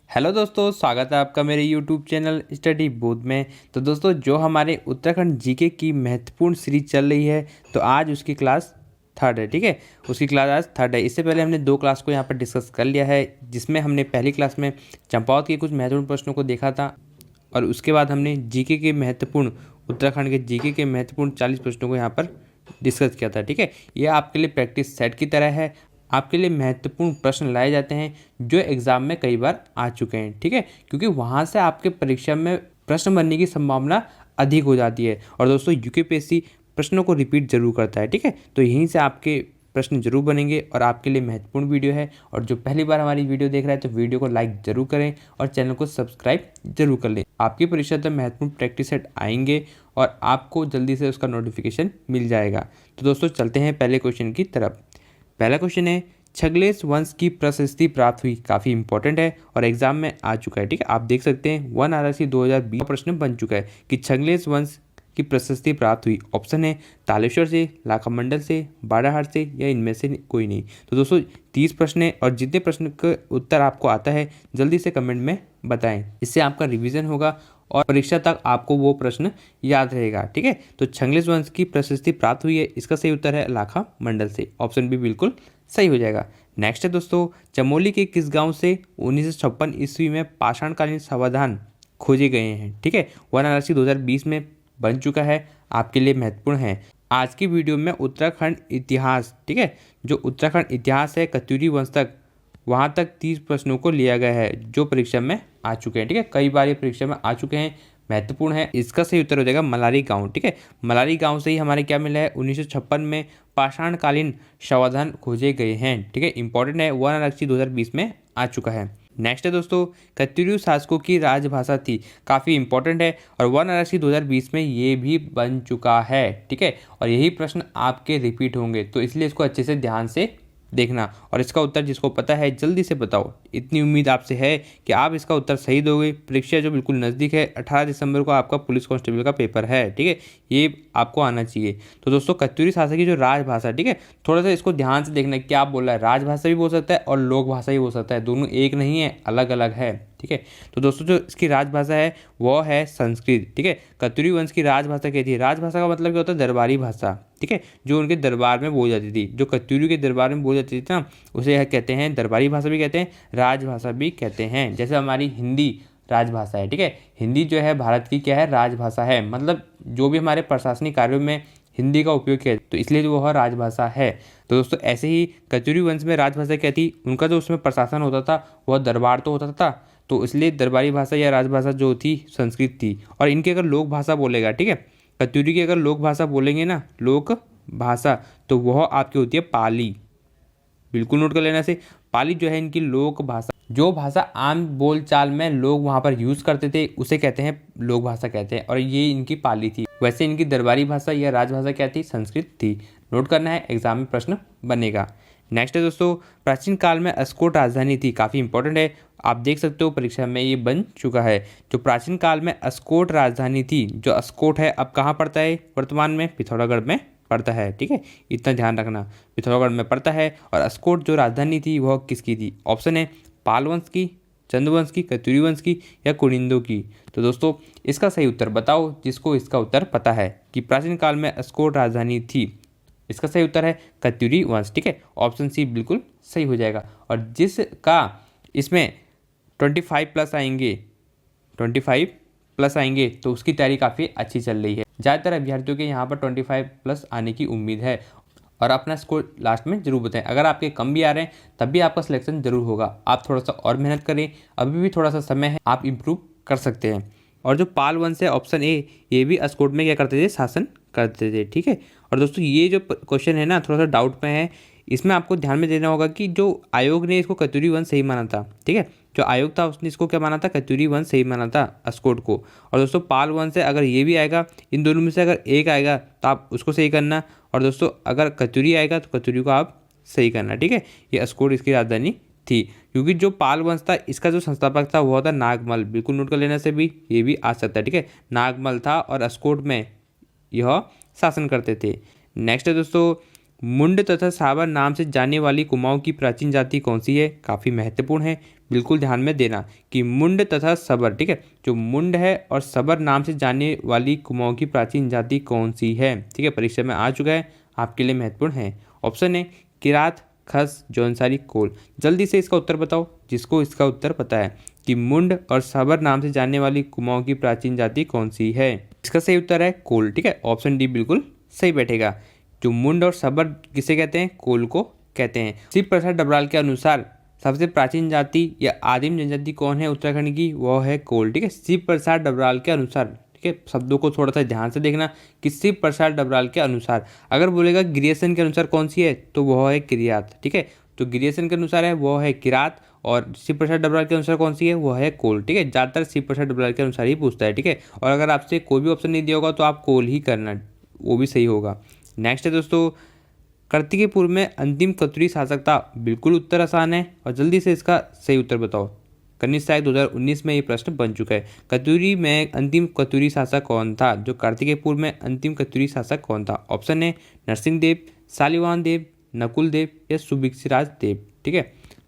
Hello दोस्तों, स्वागत है आपका मेरे यूट्यूब चैनल स्टडी बूथ में। तो दोस्तों, जो हमारे उत्तराखंड जीके की महत्वपूर्ण सीरीज चल रही है, तो आज उसकी क्लास थर्ड है। ठीक है, उसकी क्लास आज थर्ड है। इससे पहले हमने दो क्लास को यहाँ पर डिस्कस कर लिया है, जिसमें हमने पहली क्लास में चंपावत के कुछ महत्वपूर्ण प्रश्नों को देखा था, और उसके बाद हमने जीके के महत्वपूर्ण उत्तराखंड के जीके के महत्वपूर्ण 40 प्रश्नों को यहाँ पर डिस्कस किया था। ठीक है, ये आपके लिए प्रैक्टिस सेट की तरह है। आपके लिए महत्वपूर्ण प्रश्न लाए जाते हैं जो एग्ज़ाम में कई बार आ चुके हैं। ठीक है, क्योंकि वहाँ से आपके परीक्षा में प्रश्न बनने की संभावना अधिक हो जाती है। और दोस्तों, यूकेपीएससी प्रश्नों को रिपीट जरूर करता है। ठीक है, तो यहीं से आपके प्रश्न जरूर बनेंगे और आपके लिए महत्वपूर्ण वीडियो है। और जो पहली बार हमारी वीडियो देख रहा है, तो वीडियो को लाइक जरूर करें और चैनल को सब्सक्राइब जरूर कर लें। आपकी परीक्षा तक महत्वपूर्ण प्रैक्टिस सेट आएंगे और आपको जल्दी से उसका नोटिफिकेशन मिल जाएगा। तो दोस्तों, चलते हैं पहले क्वेश्चन की तरफ। पहला क्वेश्चन है, छगलेश वंश की प्रशस्ति प्राप्त हुई। काफ़ी इंपॉर्टेंट है और एग्जाम में आ चुका है। ठीक है, आप देख सकते हैं 1 RRC 2020 प्रश्न बन चुका है कि छगलेश वंश की प्रशस्ति प्राप्त हुई। ऑप्शन है तालेश्वर से, लाखामंडल से, बाड़ाहाट से, या इनमें से कोई नहीं। तो दोस्तों, 30 प्रश्न है और जितने प्रश्न का उत्तर आपको आता है जल्दी से कमेंट में बताएं। इससे आपका रिवीजन होगा और परीक्षा तक आपको वो प्रश्न याद रहेगा। ठीक है, तो छगलेश वंश की प्रशस्ति प्राप्त हुई है, इसका सही उत्तर है लाखा मंडल से। ऑप्शन बी बिल्कुल सही हो जाएगा। नेक्स्ट है दोस्तों, चमोली के किस गांव से 1956 ईस्वी में पाषाणकालीन समाधान खोजे गए हैं। ठीक है, 1 RRC 2020 में बन चुका है, आपके लिए महत्वपूर्ण है। आज की वीडियो में उत्तराखंड इतिहास, ठीक है, जो उत्तराखंड इतिहास है कत्यूरी वंश तक, वहाँ तक 30 प्रश्नों को लिया गया है जो परीक्षा में आ चुके हैं। ठीक है, कई बार ये परीक्षा में आ चुके हैं, महत्वपूर्ण है। इसका सही उत्तर हो जाएगा मलारी गांव। ठीक है, मलारी गांव से ही हमारे क्या मिला है, 1956 में पाषाणकालीन समाधान खोजे गए हैं। ठीक है, इंपॉर्टेंट है, 1 RRC 2020 में आ चुका है। नेक्स्ट है दोस्तों, कत्यूरी शासकों की राजभाषा थी। काफ़ी इंपॉर्टेंट है और 1 RRC 2020 में ये भी बन चुका है। ठीक है, और यही प्रश्न आपके रिपीट होंगे, तो इसलिए इसको अच्छे से ध्यान से देखना और इसका उत्तर जिसको पता है जल्दी से बताओ। इतनी उम्मीद आपसे है कि आप इसका उत्तर सही दोगे। परीक्षा जो बिल्कुल नज़दीक है, 18 दिसंबर को आपका पुलिस कांस्टेबल का पेपर है। ठीक है, ये आपको आना चाहिए। तो दोस्तों, कत्यूरी शासक की जो राजभाषा, ठीक है, थोड़ा सा इसको ध्यान से देखना क्या बोल रहा है। राजभाषा भी बोल सकता है और लोक भाषा भी बोल सकता है, दोनों एक नहीं है, अलग अलग है। ठीक है, तो दोस्तों, जो इसकी राजभाषा है वो है संस्कृत। ठीक है, कत्यूरी वंश की राजभाषा क्या थी? राजभाषा का मतलब क्या होता है? दरबारी भाषा। ठीक है, जो उनके दरबार में बोली जाती थी, जो कत्यूरी के दरबार में बोली जाती थी ना, उसे कहते हैं दरबारी भाषा भी कहते हैं, राजभाषा भी कहते हैं। जैसे हमारी हिंदी राजभाषा है। ठीक है, हिंदी जो है भारत की क्या है? राजभाषा है। मतलब जो भी हमारे प्रशासनिक कार्यों में हिंदी का उपयोग किया, तो इसलिए जो वह राजभाषा है। तो दोस्तों, ऐसे ही कत्यूरी वंश में राजभाषा क्या थी? उनका जो उसमें प्रशासन होता था वह दरबार तो होता था, तो इसलिए दरबारी भाषा या राजभाषा जो थी संस्कृत थी। और इनकी अगर लोक भाषा बोलेगा, ठीक है, कत्यूरी की अगर लोक भाषा बोलेंगे ना, लोक भाषा, तो वह आपकी होती है पाली। बिल्कुल नोट कर लेना से, पाली जो है इनकी लोक भाषा। जो भाषा आम बोलचाल में लोग वहाँ पर यूज़ करते थे उसे कहते हैं लोक भाषा कहते हैं, और ये इनकी पाली थी। वैसे इनकी दरबारी भाषा या राजभाषा क्या थी? संस्कृत थी। नोट करना है, एग्जाम में प्रश्न बनेगा। नेक्स्ट है दोस्तों, प्राचीन काल में अस्कोट राजधानी थी। काफ़ी इंपॉर्टेंट है, आप देख सकते हो परीक्षा में ये बन चुका है। जो प्राचीन काल में अस्कोट राजधानी थी, जो अस्कोट है अब कहाँ पड़ता है वर्तमान में? पिथौरागढ़ में पड़ता है। ठीक है, इतना ध्यान रखना, पिथौरागढ़ में पड़ता है। और अस्कोट जो राजधानी थी वह किसकी थी? ऑप्शन है पाल वंश की, चंद्रवंश की, कत्यूरी वंश की, या कुनिंदों की। तो दोस्तों, इसका सही उत्तर बताओ जिसको इसका उत्तर पता है कि प्राचीन काल में अस्कोट राजधानी थी। इसका सही उत्तर है कत्यूरी वंश। ठीक है, ऑप्शन सी बिल्कुल सही हो जाएगा। और जिसका इसमें 25+ आएंगे, 25+ आएंगे, तो उसकी तैयारी काफ़ी अच्छी चल रही है। ज़्यादातर अभ्यर्थियों के यहाँ पर 25+ आने की उम्मीद है। और अपना स्कोर लास्ट में जरूर बताएं। अगर आपके कम भी आ रहे हैं तब भी आपका सिलेक्शन जरूर होगा। आप थोड़ा सा और मेहनत करें, अभी भी थोड़ा सा समय है, आप इम्प्रूव कर सकते हैं। और जो पाल वंश है, ऑप्शन ए, ये भी अस्कोट में क्या करते थे? शासन करते थे। ठीक है, और दोस्तों, ये जो क्वेश्चन है ना, थोड़ा सा डाउट में है। इसमें आपको ध्यान में देना होगा कि जो आयोग ने इसको कत्यूरी वंश सही माना था। ठीक है, जो आयोग था उसने इसको क्या माना था? कत्यूरी वंश सही माना था अस्कोट को। और दोस्तों, पाल वंश है, अगर ये भी आएगा, इन दोनों में से अगर एक आएगा तो आप उसको सही करना। और दोस्तों, अगर कत्यूरी आएगा तो कत्यूरी को आप सही करना। ठीक है, ये अस्कोट इसकी राजधानी थी। क्योंकि जो पाल वंश था इसका जो संस्थापक था वह था नागमल। बिल्कुल नोट कर लेने से भी ये भी आ सकता है। ठीक है, नागमल था और अस्कोट में यह शासन करते थे। नेक्स्ट है दोस्तों, मुंड तथा साबर नाम से जाने वाली कुमाऊं की प्राचीन जाति कौन सी है? काफ़ी महत्वपूर्ण है, बिल्कुल ध्यान में देना कि मुंड तथा सबर, ठीक है, जो मुंड है और सबर नाम से जाने वाली कुमाऊं की प्राचीन जाति कौन सी है? ठीक है, परीक्षा में आ चुका है, आपके लिए महत्वपूर्ण है। ऑप्शन है किरात, खस, जौनसारी, कोल। जल्दी से इसका उत्तर बताओ जिसको इसका उत्तर पता है कि मुंड और सबर नाम से जानने वाली कुमाऊं की प्राचीन जाति कौन सी है। इसका सही उत्तर है कोल। ठीक है, ऑप्शन डी बिल्कुल सही बैठेगा। जो मुंड और सबर किसे कहते हैं? कोल को कहते हैं। शिव प्रसाद डबराल के अनुसार सबसे प्राचीन जाति या आदिम जनजाति कौन है उत्तराखंड की? वो है कोल। ठीक है, शिव प्रसाद डबराल के अनुसार, ठीक है, शब्दों को थोड़ा सा ध्यान से देखना कि शिव प्रसाद डबराल के अनुसार। अगर बोलेगा ग्रियर्सन के अनुसार कौन सी है तो वह है किरियात। ठीक है, तो ग्रियर्सन के अनुसार है वो है किरात, और शिव प्रसाद डबराल के अनुसार कौन सी है? वह है कोल। ठीक है, ज़्यादातर शिव प्रसाद डबराल के अनुसार ही पूछता है। ठीक है, और अगर आपसे कोई भी ऑप्शन नहीं दिया होगा तो आप कोल ही करना, वो भी सही होगा। नेक्स्ट है दोस्तों, कार्तिकेयपुर में अंतिम कतुरी शासक था। बिल्कुल उत्तर आसान है और जल्दी से इसका सही उत्तर बताओ। कनिष्ठ साहित्य 2019 में ये प्रश्न बन चुका है। कतुरी में अंतिम कतुरी शासक कौन था? जो कार्तिकेयपुर में अंतिम कतुरी शासक कौन था? ऑप्शन है नरसिंह देव, शालिवाहन देव, नकुल देव या सुभिक्षराज देव। ठीक है,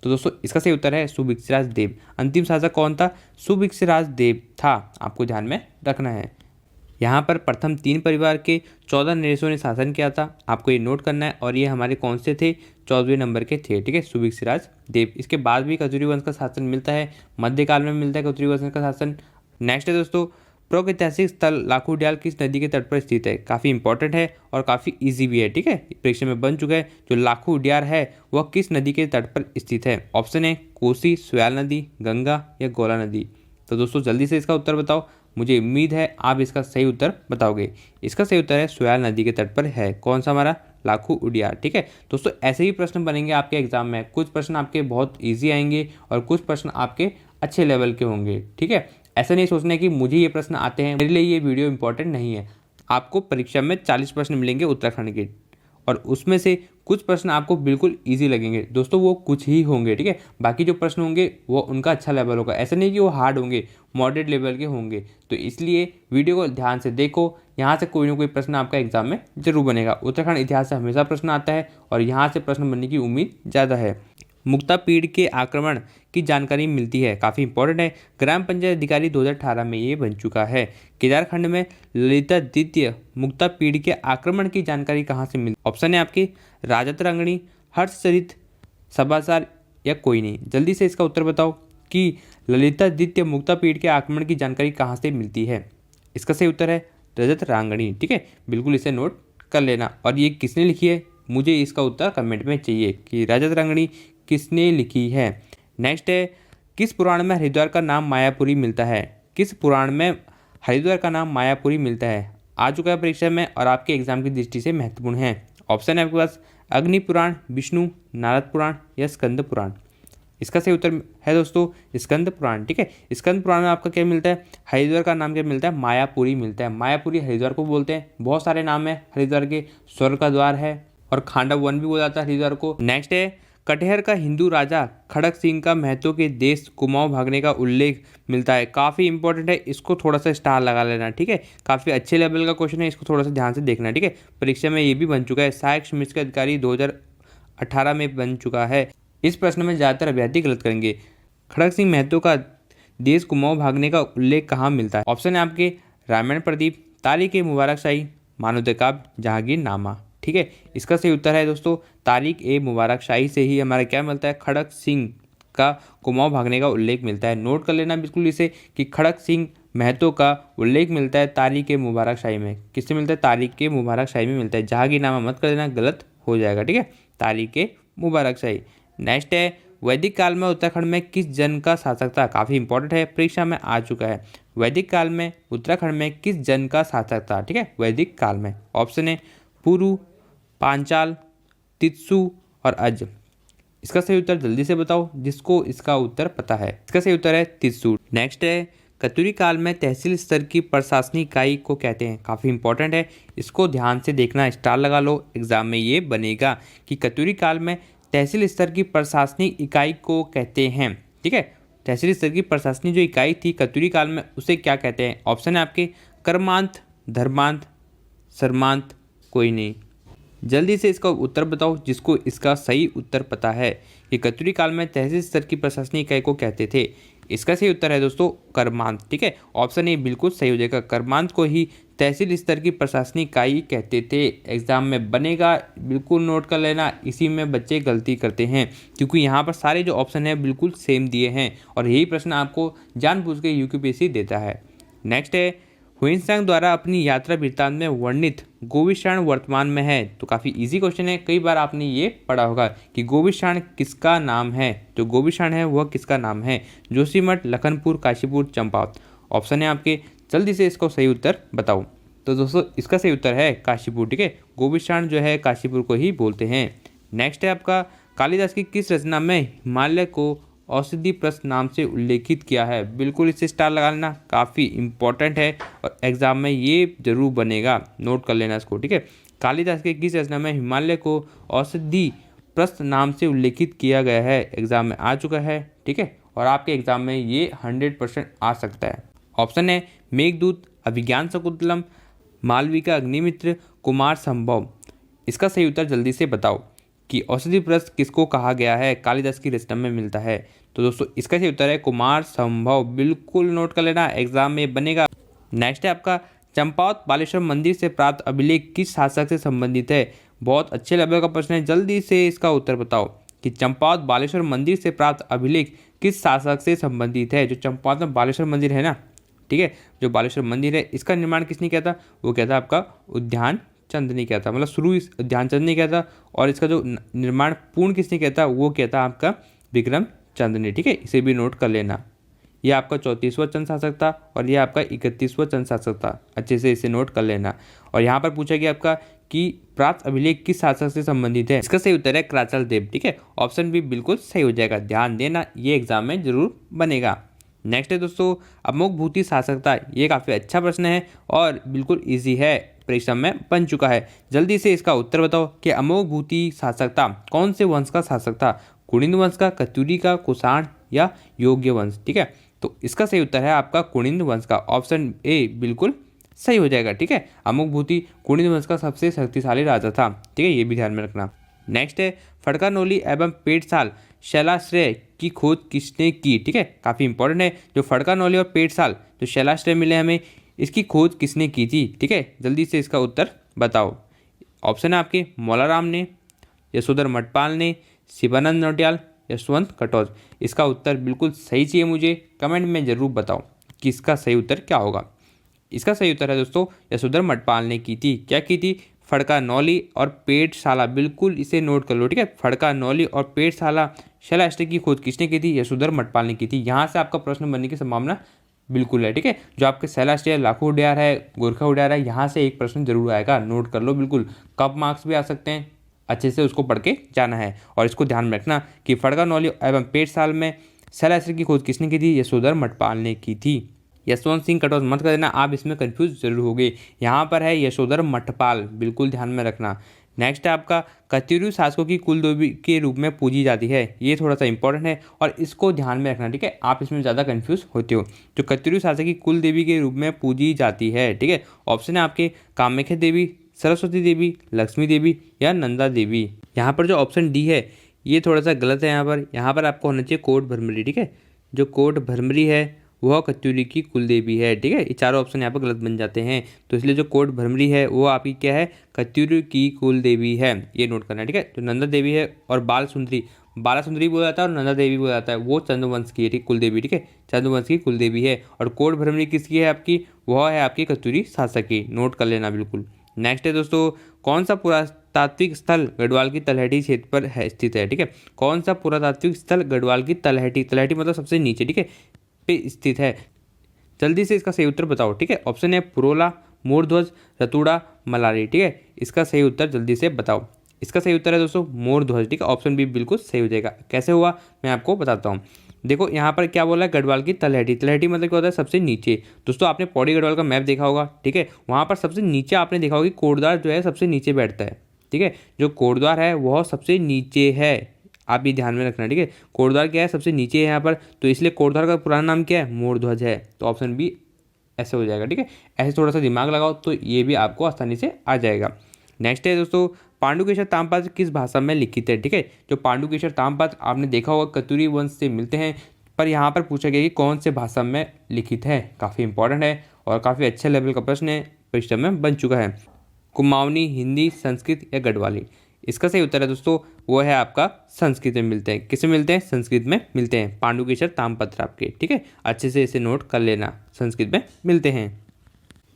तो दोस्तों इसका सही उत्तर है सुभिक्षराज देव। अंतिम शासक कौन था? सुभिक्षराज देव था, आपको ध्यान में रखना है। यहाँ पर प्रथम 3 परिवार के 14 नरेशों ने शासन किया था, आपको ये नोट करना है। और ये हमारे कौन से थे? 14वें नंबर के थे। ठीक है, सुभिक्षराज देव। इसके बाद भी कतुरी वंश का शासन मिलता है, मध्यकाल में मिलता है कतुरी वंश का शासन। नेक्स्ट है दोस्तों, प्रागैतिहासिक स्थल लाखोड्याल किस नदी के तट पर स्थित है? काफ़ी इंपॉर्टेंट है और काफ़ी ईजी भी है। ठीक है, परीक्षा में बन चुका है। जो लाखोड्याल है वह किस नदी के तट पर स्थित है? ऑप्शन है कोसी, सयाल नदी, गंगा या गोला नदी। तो दोस्तों जल्दी से इसका उत्तर बताओ, मुझे उम्मीद है आप इसका सही उत्तर बताओगे। इसका सही उत्तर है सयाल नदी के तट पर है। कौन सा? हमारा लाखोउडियाल। ठीक है दोस्तों, ऐसे ही प्रश्न बनेंगे आपके एग्जाम में। कुछ प्रश्न आपके बहुत इजी आएंगे और कुछ प्रश्न आपके अच्छे लेवल के होंगे। ठीक है, ऐसा नहीं सोचना कि मुझे ये प्रश्न आते हैं, मेरे लिए ये वीडियो इंपॉर्टेंट नहीं है। आपको परीक्षा में 40 प्रश्न मिलेंगे उत्तराखंड के, और उसमें से कुछ प्रश्न आपको बिल्कुल इजी लगेंगे दोस्तों, वो कुछ ही होंगे। ठीक है, बाकी जो प्रश्न होंगे वो उनका अच्छा लेवल होगा। ऐसा नहीं कि वो हार्ड होंगे, मॉडरेट लेवल के होंगे। तो इसलिए वीडियो को ध्यान से देखो, यहाँ से कोई ना कोई प्रश्न आपका एग्जाम में जरूर बनेगा। उत्तराखंड इतिहास से हमेशा प्रश्न आता है और यहाँ से प्रश्न बनने की उम्मीद ज़्यादा है। मुक्तापीड़ के आक्रमण की जानकारी मिलती है, काफ़ी इंपॉर्टेंट है। ग्राम पंचायत अधिकारी 2018 में ये बन चुका है। केदारखंड में ललिता द्वितीय मुक्तापीड़ के आक्रमण की जानकारी कहाँ से मिलती? ऑप्शन है आपकी राजतरंगिणी, हर्षचरित, सभासार या कोई नहीं। जल्दी से इसका उत्तर बताओ कि ललिता द्वितीय मुक्तापीड़ के आक्रमण की जानकारी कहाँ से मिलती है। इसका सही उत्तर है रजत रांगणी। ठीक है, बिल्कुल इसे नोट कर लेना। और ये किसने लिखी है, मुझे इसका उत्तर कमेंट में चाहिए कि रजत रांगणी किसने लिखी है। नेक्स्ट है, किस पुराण में हरिद्वार का नाम मायापुरी मिलता है? किस पुराण में हरिद्वार का नाम मायापुरी मिलता है? आ चुका है परीक्षा में और आपके एग्जाम की दृष्टि से महत्वपूर्ण है। ऑप्शन है आपके पास अग्नि पुराण, विष्णु, नारद पुराण या स्कंद पुराण। इसका सही उत्तर है दोस्तों स्कंद पुराण। ठीक है, स्कंद पुराण में आपका क्या मिलता है? हरिद्वार का नाम क्या मिलता है? मायापुरी मिलता है। मायापुरी हरिद्वार को बोलते हैं। बहुत सारे नाम है हरिद्वार के, स्वर्ग का द्वार है और खांडव वन भी बोला जाता है हरिद्वार को। नेक्स्ट है, कटिहार का हिंदू राजा खड़क सिंह का महतो के देश कुमाऊं भागने का उल्लेख मिलता है। काफ़ी इंपॉर्टेंट है, इसको थोड़ा सा स्टार लगा लेना। ठीक है, काफ़ी अच्छे लेवल का क्वेश्चन है, इसको थोड़ा सा ध्यान से देखना। ठीक है, परीक्षा में ये भी बन चुका है। सहायक समिति का अधिकारी 2018 में बन चुका है। इस प्रश्न में ज़्यादातर अभ्यर्थी गलत करेंगे। खड़क सिंह महतो का देश कुमाऊं भागने का उल्लेख कहाँ मिलता है? ऑप्शन है आपके रामायण प्रदीप, तारीख ए मुबारक शाही, मानवदे काव्य, जहांगीर नामा। ठीक है, इसका सही उत्तर है दोस्तों तारीख ए मुबारक शाही से ही हमारा क्या मिलता है? खड़क सिंह का कुमाऊं भागने का उल्लेख मिलता है। नोट कर लेना बिल्कुल इसे कि खड़क सिंह महतो का उल्लेख मिलता है तारीख ए मुबारक शाही में। किससे मिलता है? तारीख ए मुबारक शाही में मिलता है। जहांगीर नामा मत कर देना, गलत हो जाएगा। ठीक है, तारीख ए मुबारक शाही। नेक्स्ट है, वैदिक काल में उत्तराखंड में किस जन का शासक था? काफ़ी इंपॉर्टेंट है, परीक्षा में आ चुका है। वैदिक काल में उत्तराखंड में किस जन का शासक था? ठीक है, वैदिक काल में। ऑप्शन है पुरु, पांचाल, तित्सु और अज। इसका सही उत्तर जल्दी से बताओ जिसको इसका उत्तर पता है। इसका सही उत्तर है तित्सु। नेक्स्ट है, कतुरी काल में तहसील स्तर की प्रशासनिक इकाई को कहते हैं। काफ़ी इंपॉर्टेंट है, इसको ध्यान से देखना, स्टार लगा लो, एग्जाम में ये बनेगा कि कतुरी काल में तहसील स्तर की प्रशासनिक इकाई को कहते हैं। ठीक है, तहसील स्तर की प्रशासनिक जो इकाई थी कतुरी काल में उसे क्या कहते हैं? ऑप्शन है आपके कर्मांत, धर्मांत, सर्मांत, कोई नहीं। जल्दी से इसका उत्तर बताओ जिसको इसका सही उत्तर पता है कि कत्यूरी काल में तहसील स्तर की प्रशासनिक इकाई को कहते थे। इसका सही उत्तर है दोस्तों कर्मांत। ठीक है, ऑप्शन ए बिल्कुल सही हो जाएगा। कर्मांत को ही तहसील स्तर की प्रशासनिक इकाई कहते थे। एग्जाम में बनेगा, बिल्कुल नोट कर लेना। इसी में बच्चे गलती करते हैं क्योंकि यहाँ पर सारे जो ऑप्शन है बिल्कुल सेम दिए हैं और यही प्रश्न आपको जानबूझ के यूपीएससी देता है। नेक्स्ट है, हुइनसांग द्वारा अपनी यात्रा वृत्तांत में वर्णित गोविशाण वर्तमान में है। तो काफ़ी इजी क्वेश्चन है, कई बार आपने ये पढ़ा होगा कि गोविशाण किसका नाम है। तो गोविशाण है वह किसका नाम है? जोशीमठ, लखनपुर, काशीपुर, चंपावत। ऑप्शन है आपके, जल्दी से इसको सही उत्तर बताओ। तो दोस्तों इसका सही उत्तर है काशीपुर। ठीक है, गोविशाण जो है काशीपुर को ही बोलते हैं। नेक्स्ट है आपका, कालिदास की किस रचना में हिमालय को औषधि प्रस्थ नाम से उल्लेखित किया है? बिल्कुल इसे स्टार लगा लेना, काफ़ी इंपॉर्टेंट है और एग्जाम में ये जरूर बनेगा, नोट कर लेना इसको। ठीक है, कालिदास के किस रचना में हिमालय को औषधि प्रस्थ नाम से उल्लेखित किया गया है? एग्जाम में आ चुका है। ठीक है, और आपके एग्जाम में ये 100% आ सकता है। ऑप्शन है मेघदूत, अभिज्ञान शकुंतलम, मालविका अग्निमित्र, कुमार संभव। इसका सही उत्तर जल्दी से बताओ कि औषधि प्रस्थ किसको कहा गया है, कालिदास की रचना में मिलता है। तो दोस्तों इसका सही उत्तर है कुमार संभव। बिल्कुल नोट कर लेना, एग्जाम में बनेगा। नेक्स्ट है आपका, चंपावत बालेश्वर मंदिर से प्राप्त अभिलेख किस शासक से संबंधित है? बहुत अच्छे लेवल का प्रश्न है, जल्दी से इसका उत्तर बताओ कि चंपावत बालेश्वर मंदिर से प्राप्त अभिलेख किस शासक से संबंधित है। जो चंपावत में बालेश्वर मंदिर है ना, ठीक है, जो बालेश्वर मंदिर है इसका निर्माण किसने किया था? वो क्या था आपका उद्यान चंद ने किया था, मतलब शुरू ध्यानचंद ने किया था। और इसका जो निर्माण पूर्ण किसने किया था? वो किया था आपका विक्रम चंद ने। ठीक है, इसे भी नोट कर लेना। यह आपका 34वां चंद शासक था और यह आपका 31वां चंद शासक था। अच्छे से इसे नोट कर लेना। और यहाँ पर पूछा गया आपका कि प्राप्त अभिलेख किस शासक से संबंधित है? इसका सही उत्तर है कराचल देव। ठीक है, ऑप्शन भी बिल्कुल सही हो जाएगा, ध्यान देना, ये एग्जाम में जरूर बनेगा। नेक्स्ट है दोस्तों, अमोघ भूति शासकता। ये काफ़ी अच्छा प्रश्न है और बिल्कुल ईजी है, परीक्षा में बन चुका है। जल्दी से इसका उत्तर बताओ कि अमोघ भूति शासकता कौन से वंश का शासक था? कुनिंद वंश का, कत्यूरी का, कुषाण या योग्य वंश? ठीक है, तो इसका सही उत्तर है आपका कुनिंद वंश का। ऑप्शन ए बिल्कुल सही हो जाएगा। ठीक है, अमोघ भूति कुनिंद वंश का सबसे शक्तिशाली राजा था। ठीक है, ये भी ध्यान में रखना। नेक्स्ट है, फड़कानोली एवं पेटसाल शैलाश्रय की खोज किसने की? ठीक है, काफ़ी इंपॉर्टेंट है। जो फड़कानोली और पेटसाल जो शैलाश्रय मिले हमें, इसकी खोज किसने की थी? ठीक है, जल्दी से इसका उत्तर बताओ। ऑप्शन है आपके, मौलाराम ने, यशोधर मठपाल ने, शिवानंद नौटियाल, यशवंत कटोच। इसका उत्तर बिल्कुल सही चाहिए मुझे, कमेंट में ज़रूर बताओ कि इसका सही उत्तर क्या होगा। इसका सही उत्तर है दोस्तों यशोधर मठपाल ने की थी। क्या की थी? फड़कानौली और पेटशाला। बिल्कुल इसे नोट कर लो। ठीक है, फड़कानौली और पेटशाला शैलाश्रय की खोज किसने की थी? यशोधर मठपाल ने की थी। यहाँ से आपका प्रश्न बनने की संभावना बिल्कुल है। ठीक है, जो आपके शैलाश्रय, लाखों उड्यार है, गोरखा उड्यार है, यहाँ से एक प्रश्न जरूर आएगा, नोट कर लो। बिल्कुल कब मार्क्स भी आ सकते हैं, अच्छे से उसको पढ़ के जाना है। और इसको ध्यान में रखना कि फड़कानौली एवं पेटशाल में शैलाश्रय की खोज किसने की थी? यशोधर मठपाल ने की थी। यशवंत सिंह कटोच मत कर देना, आप इसमें कंफ्यूज जरूर हो गए। यहाँ पर है यशोधर मठपाल, बिल्कुल ध्यान में रखना। नेक्स्ट है आपका, कत्यूरी शासकों की कुल देवी के रूप में पूजी जाती है। ये थोड़ा सा इंपॉर्टेंट है और इसको ध्यान में रखना। ठीक है, आप इसमें ज़्यादा कंफ्यूज होते हो। जो कत्यूरी शासक की कुल देवी के रूप में पूजी जाती है। ठीक है, ऑप्शन है आपके, कामाख्या देवी, सरस्वती देवी, लक्ष्मी देवी या नंदा देवी। यहाँ पर जो ऑप्शन डी है ये थोड़ा सा गलत है। यहाँ पर आपको होना चाहिए कोट भरमरी। ठीक है, जो कोट भरमरी है वह कत्यूरी की कुल देवी है। ठीक है, ये चारों ऑप्शन यहाँ पर गलत बन जाते हैं, तो इसलिए जो कोट भरमरी है वो आपकी क्या है? कत्यूरी की कुल देवी है, ये नोट करना है। ठीक है, जो नंदा देवी है और बाल सुंदरी, बाला सुंदरी बोला जाता है और नंदा देवी बोला जाता है, वो चंद्रवंश की है। ठीक, कुल देवी। ठीक है, चंद्रवंश की कुल देवी है। और कोट भरमरी किसकी है आपकी? वह है आपकी कत्यूरी शासक की, नोट कर लेना बिल्कुल। नेक्स्ट है दोस्तों, कौन सा पुरातात्विक स्थल गढ़वाल की तलहटी क्षेत्र पर है स्थित है? ठीक है, कौन सा पुरातात्विक स्थल गढ़वाल की तलहटी, तलहटी मतलब सबसे नीचे, ठीक है, पे स्थित है? जल्दी से इसका सही उत्तर बताओ। ठीक है, ऑप्शन है पुरोला, मोरध्वज, रतुड़ा, मलारी। ठीक है, इसका सही उत्तर जल्दी से बताओ। इसका सही उत्तर है दोस्तों मोरध्वज। ठीक है, ऑप्शन बी बिल्कुल सही हो जाएगा। कैसे हुआ मैं आपको बताता हूँ। देखो यहाँ पर क्या बोला है, गढ़वाल की तलहटी। तलहटी मतलब क्या होता है? सबसे नीचे। दोस्तों आपने पौड़ी गढ़वाल का मैप देखा होगा। ठीक है, वहाँ पर सबसे नीचे आपने देखा होगा कि कोटद्वार जो है सबसे नीचे बैठता है। ठीक है, जो कोटद्वार है वह सबसे नीचे है, आप ये ध्यान में रखना। ठीक है, कोटद्वार क्या है? सबसे नीचे है यहाँ पर, तो इसलिए कोटद्वार का पुराना नाम क्या है? मोरध्वज है। तो ऑप्शन बी ऐसे हो जाएगा। ठीक है, ऐसे थोड़ा सा दिमाग लगाओ तो ये भी आपको आसानी से आ जाएगा। नेक्स्ट है दोस्तों, पांडुकेशर ताम्रपत्र किस भाषा में लिखित है। ठीक है, जो पांडुकेशर ताम्रपत्र आपने देखा होगा कत्यूरी वंश से मिलते हैं, पर यहाँ पर पूछा गया कि कौन से भाषा में लिखित है। काफ़ी इंपॉर्टेंट है और काफ़ी अच्छे लेवल का प्रश्न है, परीक्षा में बन चुका है। कुमाऊनी, हिंदी, संस्कृत या गढ़वाली। इसका सही उत्तर है दोस्तों वो है आपका संस्कृत में मिलते हैं। किसमें मिलते हैं? संस्कृत में मिलते हैं पांडुकेशर ताम्रपत्र आपके। ठीक है, अच्छे से इसे नोट कर लेना, संस्कृत में मिलते हैं।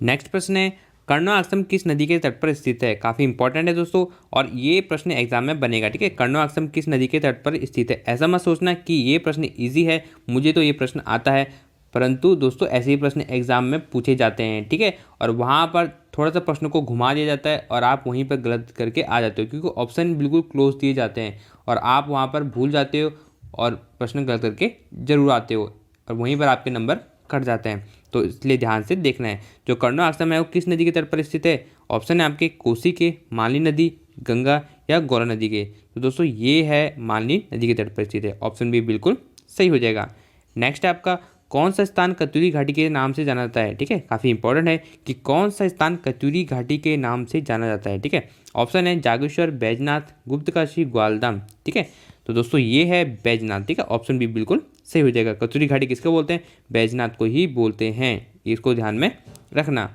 नेक्स्ट प्रश्न है कर्णो आश्रम किस नदी के तट पर स्थित है। काफ़ी इंपॉर्टेंट है दोस्तों और ये प्रश्न एग्जाम में बनेगा। ठीक है, कर्णो आश्रम किस नदी के तट पर स्थित है। ऐसा मत सोचना कि ये प्रश्न ईजी है, मुझे तो ये प्रश्न आता है, परंतु दोस्तों ऐसे ही प्रश्न एग्जाम में पूछे जाते हैं। ठीक है, और वहाँ पर थोड़ा सा प्रश्न को घुमा दिया जाता है और आप वहीं पर गलत करके आ जाते हो, क्योंकि ऑप्शन बिल्कुल क्लोज दिए जाते हैं और आप वहाँ पर भूल जाते हो और प्रश्न गलत करके जरूर आते हो और वहीं पर आपके नंबर कट जाते हैं। तो इसलिए ध्यान से देखना है। जो कर्णो आश्रम है वो किस नदी के तट पर स्थित है। ऑप्शन है आपके कोसी के, मालनी नदी, गंगा या गौरा नदी के। तो दोस्तों ये है मालनी नदी के तट पर स्थित है। ऑप्शन बी बिल्कुल सही हो जाएगा। नेक्स्ट है आपका कौन सा स्थान कत्यूरी घाटी के नाम से जाना जाता है। ठीक है, काफ़ी इंपॉर्टेंट है कि कौन सा स्थान कत्यूरी घाटी के नाम से जाना जाता है। ठीक है, ऑप्शन है जागेश्वर, बैजनाथ, गुप्तकाशी, ग्वालधाम। ठीक है, तो दोस्तों ये है बैजनाथ। ठीक है, ऑप्शन बी बिल्कुल सही हो जाएगा। कत्यूरी घाटी किसको बोलते हैं? बैजनाथ को ही बोलते हैं, इसको ध्यान में रखना।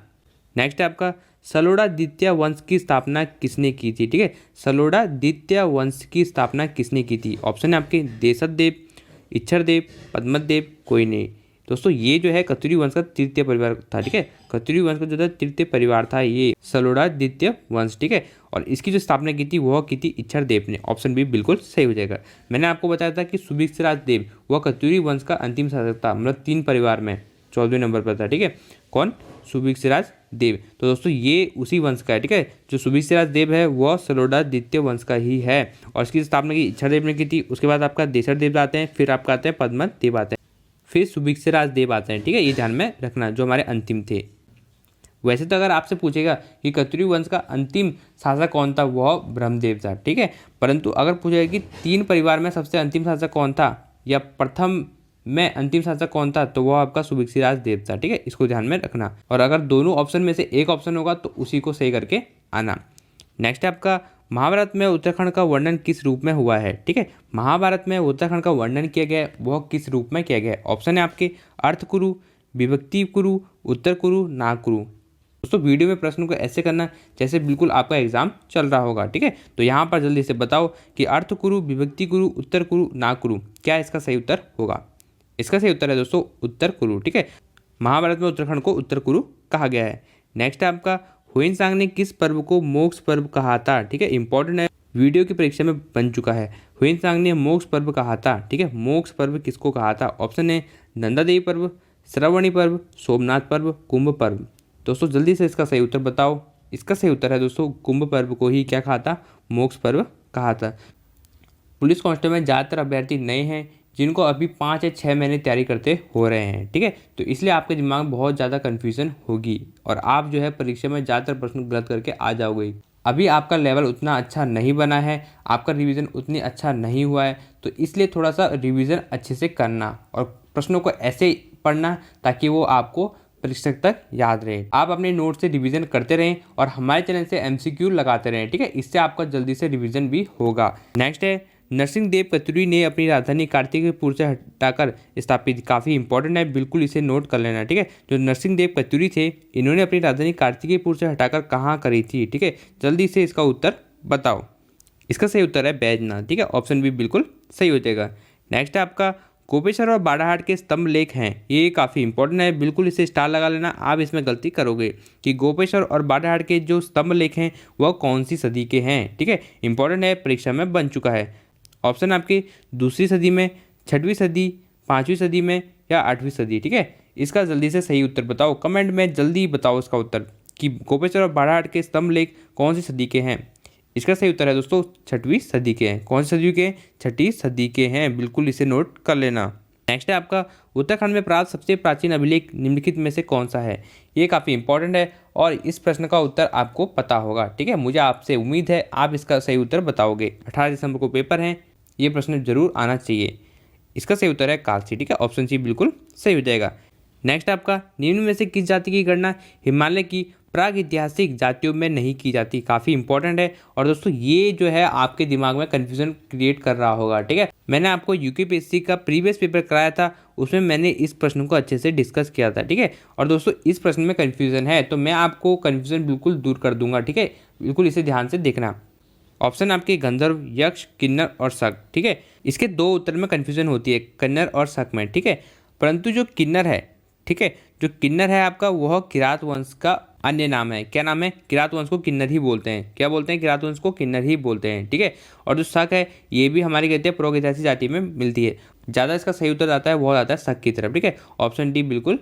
नेक्स्ट है आपका सलोड़ा द्वितीय वंश की स्थापना किसने की थी। ठीक है, सलोड़ा द्वितीय वंश की स्थापना किसने की थी। ऑप्शन है आपके देशदेव, इच्छरदेव, पद्मदेव, कोई नहीं। दोस्तों ये जो है कत्यूरी वंश का तृतीय परिवार था। ठीक है, कत्यूरी वंश का जो था तृतीय परिवार था ये सलोड़ा द्वितीय वंश। ठीक है, और इसकी जो स्थापना की थी वह की थी इच्छरदेव ने। ऑप्शन बी बिल्कुल सही हो जाएगा। मैंने आपको बताया था कि सुभिक्षराज देव वह कत्यूरी वंश का अंतिम शासक था, मतलब 3 परिवार में 14वें नंबर पर था। ठीक है, कौन? सुभिक्षराज देव। तो दोस्तों ये उसी वंश का है। ठीक है, जो सुभिक्षराज देव है वह सलोड़ा द्वितीय वंश का ही है और इसकी स्थापना की इच्छरदेव ने की थी। उसके बाद आपका देशरदेव आते हैं, फिर आपका आते हैं पद्मदेव आते हैं, फिर सुभिक्षराज देव आते हैं। ठीक है, ये ध्यान में रखना जो हमारे अंतिम थे। वैसे तो अगर आपसे पूछेगा कि कत्यूरी वंश का अंतिम शासक कौन था, वह ब्रह्मदेव था। ठीक है, परंतु अगर पूछेगा कि 3 परिवार में सबसे अंतिम शासक कौन था या प्रथम में अंतिम शासक कौन था, तो वह आपका सुभिक्षराज देव था। ठीक है, इसको ध्यान में रखना और अगर दोनों ऑप्शन में से एक ऑप्शन होगा तो उसी को सही करके आना। नेक्स्ट है आपका महाभारत में उत्तराखंड का वर्णन किस रूप में हुआ है। ठीक है, महाभारत में उत्तराखंड का वर्णन किया गया है, वह किस रूप में किया गया है। ऑप्शन है आपके अर्थ कुरु, विभक्ति कुरु, उत्तर कुरु, नाग कुरु। दोस्तों वीडियो में प्रश्न को ऐसे करना जैसे बिल्कुल आपका एग्जाम चल रहा होगा। ठीक है, तो यहाँ पर जल्दी से बताओ कि अर्थ कुरु, विभक्ति कुरु, उत्तर कुरु, नाग कुरु, क्या इसका सही उत्तर होगा। इसका सही उत्तर है दोस्तों उत्तर कुरु। ठीक है, महाभारत में उत्तराखंड को उत्तर कुरु कहा गया है। नेक्स्ट है आपका हुएनसांग ने किस पर्व को मोक्ष पर्व कहा था। ठीक है, इंपॉर्टेंट है, वीडियो की परीक्षा में बन चुका है। हुएनसांग ने मोक्ष पर्व कहा था। ठीक है, मोक्ष पर्व किसको कहा था। ऑप्शन है नंदादेवी पर्व, श्रवणी पर्व, सोमनाथ पर्व, कुंभ पर्व। दोस्तों जल्दी से इसका सही उत्तर बताओ। इसका सही उत्तर है दोस्तों कुंभ पर्व को ही क्या कहा था, मोक्ष पर्व कहा था। पुलिस कांस्टेबल में ज़्यादातर अभ्यर्थी नए हैं जिनको अभी 5 या 6 महीने तैयारी करते हो रहे हैं। ठीक है, तो इसलिए आपके दिमाग में बहुत ज़्यादा कन्फ्यूजन होगी और आप जो है परीक्षा में ज़्यादातर प्रश्न गलत करके आ जाओगे। अभी आपका लेवल उतना अच्छा नहीं बना है, आपका रिवीजन उतनी अच्छा नहीं हुआ है, तो इसलिए थोड़ा सा रिवीजन अच्छे से करना और प्रश्नों को ऐसे पढ़ना ताकि वो आपको परीक्षा तक याद रहे। आप अपने नोट से रिवीजन करते रहें और हमारे चैनल से MCQ लगाते रहें। ठीक है, इससे आपका जल्दी से रिवीजन भी होगा। नेक्स्ट है नरसिंहदेव कत्यूरी ने अपनी राजधानी कार्तिकपुर से हटाकर स्थापित। काफ़ी इंपॉर्टेंट है, बिल्कुल इसे नोट कर लेना। ठीक है, जो नरसिंहदेव कत्यूरी थे इन्होंने अपनी राजधानी कार्तिकपुर से हटाकर कहाँ करी थी। ठीक है, जल्दी से इसका उत्तर बताओ। इसका सही उत्तर है बैजनाथ। ठीक है, ऑप्शन बी बिल्कुल सही हो जाएगा। नेक्स्ट है आपका गोपेश्वर और बाड़ाहाट के स्तंभ लेख हैं, ये काफ़ी इंपॉर्टेंट है, बिल्कुल इसे स्टार लगा लेना। आप इसमें गलती करोगे कि गोपेश्वर और बाड़ाहाट के जो स्तंभ लेख हैं वह कौन सी सदी के हैं। ठीक है, इंपॉर्टेंट है, परीक्षा में बन चुका है। ऑप्शन आपकी 2वीं सदी में, 6वीं सदी, 5वीं सदी में या 8वीं सदी। ठीक है, इसका जल्दी से सही उत्तर बताओ, कमेंट में जल्दी बताओ इसका उत्तर कि गोपेश्वर और बाड़ाहाट के स्तंभ लेख कौन सी सदी के हैं। इसका सही उत्तर है दोस्तों 6वीं सदी के हैं। कौन सी सदी के हैं? 6वीं सदी के हैं, बिल्कुल इसे नोट कर लेना। नेक्स्ट है आपका उत्तराखंड में प्राप्त सबसे प्राचीन अभिलेख निम्नलिखित में से कौन सा है। ये काफ़ी इंपॉर्टेंट है और इस प्रश्न का उत्तर आपको पता होगा। ठीक है, मुझे आपसे उम्मीद है आप इसका सही उत्तर बताओगे। 18 दिसंबर को पेपर है, ये प्रश्न जरूर आना चाहिए। इसका सही उत्तर है कालसी। ठीक है, ऑप्शन सी बिल्कुल सही हो जाएगा। नेक्स्ट आपका निम्न में से किस जाति की गणना हिमालय की प्रागैतिहासिक जातियों में नहीं की जाती। काफ़ी इंपॉर्टेंट है और दोस्तों ये जो है आपके दिमाग में कन्फ्यूजन क्रिएट कर रहा होगा, ठीक है। मैंने आपको यूपीपीएससी का प्रीवियस पेपर कराया था, उसमें मैंने इस प्रश्न को अच्छे से डिस्कस किया था, ठीक है। और दोस्तों इस प्रश्न में कन्फ्यूजन है तो मैं आपको कन्फ्यूजन बिल्कुल दूर कर दूंगा, ठीक है। बिल्कुल इसे ध्यान से देखना। ऑप्शन आपके गंधर्व, यक्ष, किन्नर और शक, ठीक है। इसके दो उत्तर में कन्फ्यूजन होती है, किन्नर और शक में, ठीक है। परंतु जो किन्नर है, ठीक है, जो किन्नर है आपका वह किरात वंश का अन्य नाम है। क्या नाम है? किरात वंश को किन्नर ही बोलते हैं। क्या बोलते हैं? किरात वंश को किन्नर ही बोलते हैं, ठीक है। और जो शक है ये भी हमारी कहते हैं प्रागैतिहासिक जाति में मिलती है। ज़्यादा इसका सही उत्तर आता है वो आता है शक की तरफ, ठीक है। ऑप्शन डी बिल्कुल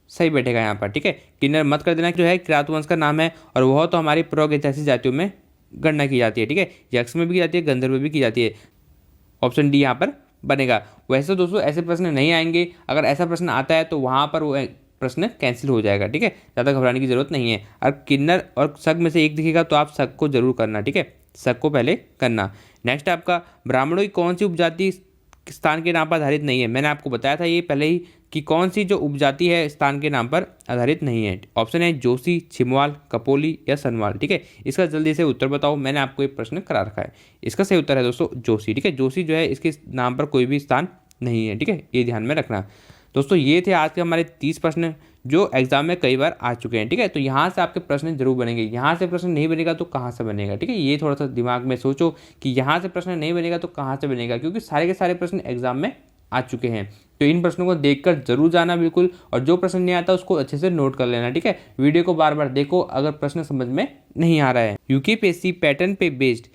सही बैठेगा यहाँ पर, ठीक है। किन्नर मत कर देना, जो है किरात वंश का नाम है और वह तो हमारी प्रागैतिहासिक जातियों में गणना की जाती है, ठीक है। यक्ष में भी की जाती है, गंधर्व में भी की जाती है। ऑप्शन डी यहाँ पर बनेगा। वैसे तो दोस्तों ऐसे प्रश्न नहीं आएंगे, अगर ऐसा प्रश्न आता है तो वहाँ पर वो प्रश्न कैंसिल हो जाएगा, ठीक है। ज़्यादा घबराने की जरूरत नहीं है। अगर किन्नर और शक में से एक दिखेगा तो आप शक को जरूर करना, ठीक है। शक को पहले करना। नेक्स्ट आपका ब्राह्मणों की कौन सी उपजाति स्थान के नाम पर आधारित नहीं है। मैंने आपको बताया था ये पहले ही कि कौन सी जो उपजाति है स्थान के नाम पर आधारित नहीं है। ऑप्शन है जोशी, छिमवाल, कपोली या सनवाल, ठीक है। इसका जल्दी से उत्तर बताओ। मैंने आपको एक प्रश्न करा रखा है। इसका सही उत्तर है दोस्तों जोशी, ठीक है। जोशी जो है इसके नाम पर कोई भी स्थान नहीं है, ठीक है। ये ध्यान में रखना। दोस्तों ये थे आज के हमारे 30 प्रश्न जो एग्जाम में कई बार आ चुके हैं, ठीक है। तो यहाँ से आपके प्रश्न जरूर बनेंगे। यहाँ से प्रश्न नहीं बनेगा तो कहाँ से बनेगा, ठीक है। ये थोड़ा सा दिमाग में सोचो कि यहाँ से प्रश्न नहीं बनेगा तो कहाँ से बनेगा, क्योंकि सारे के सारे प्रश्न एग्जाम में आ चुके हैं। तो इन प्रश्नों को देखकर जरूर जाना बिल्कुल, और जो प्रश्न नहीं आता उसको अच्छे से नोट कर लेना, ठीक है। वीडियो को बार बार देखो अगर प्रश्न समझ में नहीं आ रहा है। यूपीपीएससी पैटर्न पे बेस्ड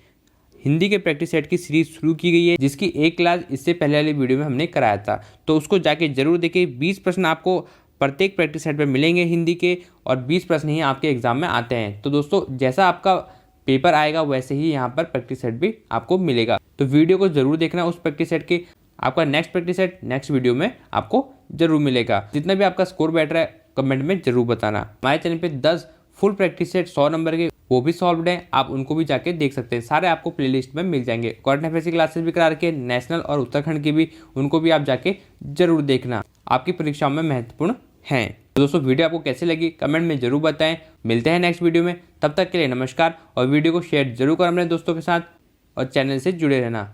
हिंदी के प्रैक्टिस सेट की सीरीज शुरू की गई है, जिसकी एक क्लास इससे पहले वाली वीडियो में हमने कराया था, तो उसको जाके जरूर देखिए। 20 प्रश्न आपको प्रत्येक प्रैक्टिस सेट पे मिलेंगे हिंदी के, और 20 प्रश्न ही आपके एग्जाम में आते हैं। तो दोस्तों जैसा आपका पेपर आएगा वैसे ही यहाँ पर प्रैक्टिस सेट भी आपको मिलेगा। तो वीडियो को जरूर देखना उस प्रैक्टिस सेट के। आपका next practice set next video में आपको जरूर मिलेगा। जितना भी आपका स्कोर बैठ रहा है कमेंट में जरूर बताना। हमारे चैनल पे 10 फुल प्रैक्टिस सेट 100 नंबर के वो भी सॉल्व्ड हैं, आप उनको भी जाके देख सकते हैं। सारे आपको प्लेलिस्ट में मिल जाएंगे। करंट अफेयर्स की क्लासेस भी करा रखी है, नेशनल और उत्तराखंड की भी, उनको भी आप जाके जरूर देखना, आपकी परीक्षाओं में महत्वपूर्ण हैं। तो दोस्तों वीडियो आपको कैसी लगी कमेंट में जरूर बताएं। मिलते हैं नेक्स्ट वीडियो में, तब तक के लिए नमस्कार। और वीडियो को शेयर जरूर करें अपने दोस्तों के साथ और चैनल से जुड़े रहना।